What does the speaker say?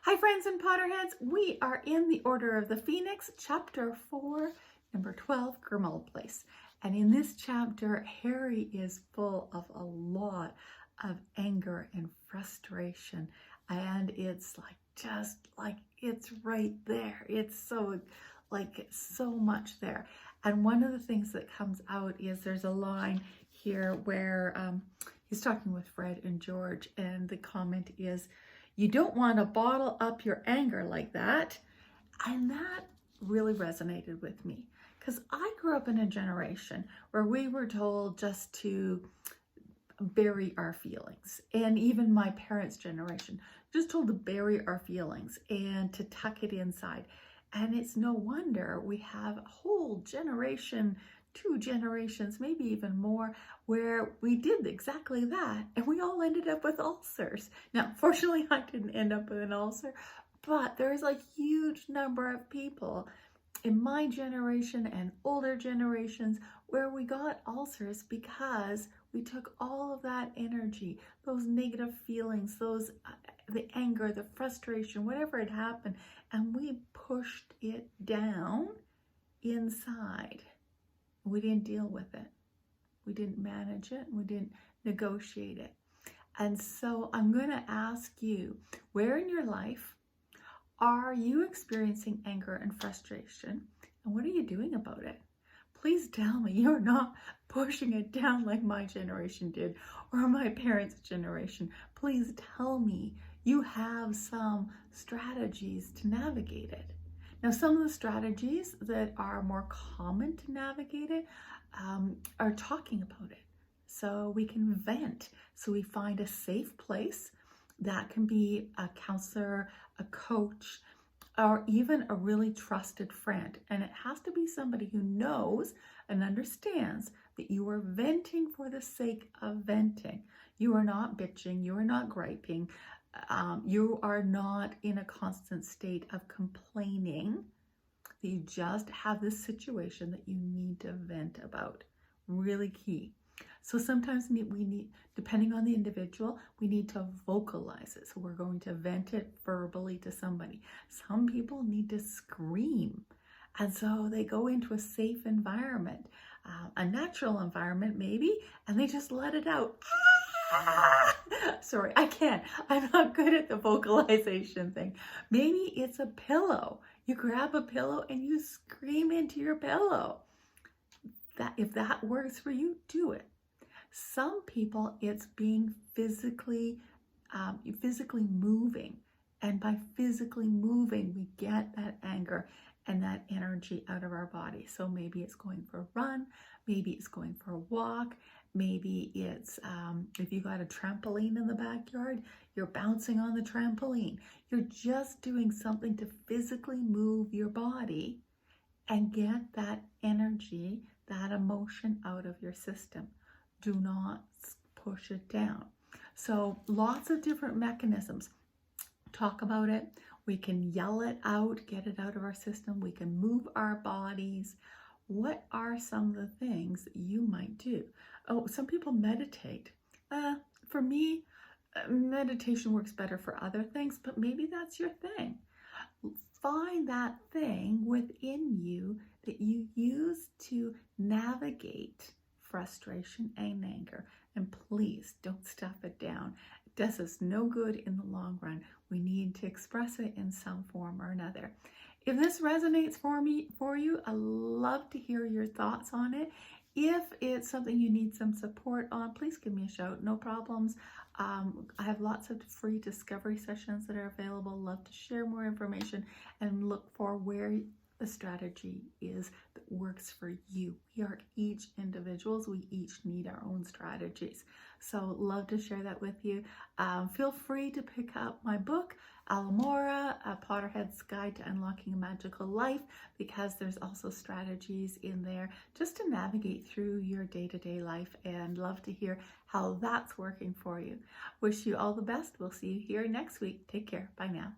Hi friends and Potterheads, we are in the Order of the Phoenix, chapter 4, number 12, Grimmauld Place. And in this chapter, Harry is full of a lot of anger and frustration. And it's it's right there. It's so much there. And one of the things that comes out is there's a line here where he's talking with Fred and George, and the comment is, "You don't want to bottle up your anger like that." And that really resonated with me because I grew up in a generation where we were told just to bury our feelings. And even my parents' generation just told to bury our feelings and to tuck it inside. And it's no wonder we have a whole generation, 2 generations, maybe even more, where we did exactly that. And we all ended up with ulcers. Now, fortunately, I didn't end up with an ulcer, but there's a huge number of people in my generation and older generations where we got ulcers because we took all of that energy, those negative feelings, the anger, the frustration, whatever had happened, and we pushed it down inside. We didn't deal with it. We didn't manage it. We didn't negotiate it. And so I'm going to ask you, where in your life are you experiencing anger and frustration? And what are you doing about it? Please tell me you're not pushing it down like my generation did or my parents' generation. Please tell me you have some strategies to navigate it. Now, some of the strategies that are more common to navigate it are talking about it. So we can vent. So we find a safe place. That can be a counselor, a coach, or even a really trusted friend. And it has to be somebody who knows and understands that you are venting for the sake of venting. You are not bitching. You are not griping. You are not in a constant state of complaining. That you just have this situation that you need to vent about. Really key. So sometimes we need, depending on the individual, we need to vocalize it. So we're going to vent it verbally to somebody. Some people need to scream. And so they go into a safe environment, a natural environment maybe, and they just let it out. Sorry, I can't. I'm not good at the vocalization thing. Maybe it's a pillow. You grab a pillow and you scream into your pillow. If that works for you, do it. Some people, it's being physically moving. And by physically moving, we get that anger and that energy out of our body. So maybe it's going for a run, maybe it's going for a walk, maybe it's, if you got a trampoline in the backyard, you're bouncing on the trampoline. You're just doing something to physically move your body and get that energy, that emotion out of your system. Do not push it down. So lots of different mechanisms. Talk about it. We can yell it out, get it out of our system. We can move our bodies. What are some of the things that you might do? Oh, some people meditate. For me, meditation works better for other things, but maybe that's your thing. Find that thing within you that you use to navigate frustration and anger, and please don't stuff it down. It does us no good in the long run. We need to express it in some form or another. If this resonates for you, I love to hear your thoughts on it. If it's something you need some support on, please give me a shout. No problems. I have lots of free discovery sessions that are available. Love to share more information and look for where the strategy is that works for you. We are each individuals. We each need our own strategies. So love to share that with you. Feel free to pick up my book, Alamora, A Potterhead's Guide to Unlocking a Magical Life, because there's also strategies in there just to navigate through your day-to-day life, and love to hear how that's working for you. Wish you all the best. We'll see you here next week. Take care. Bye now.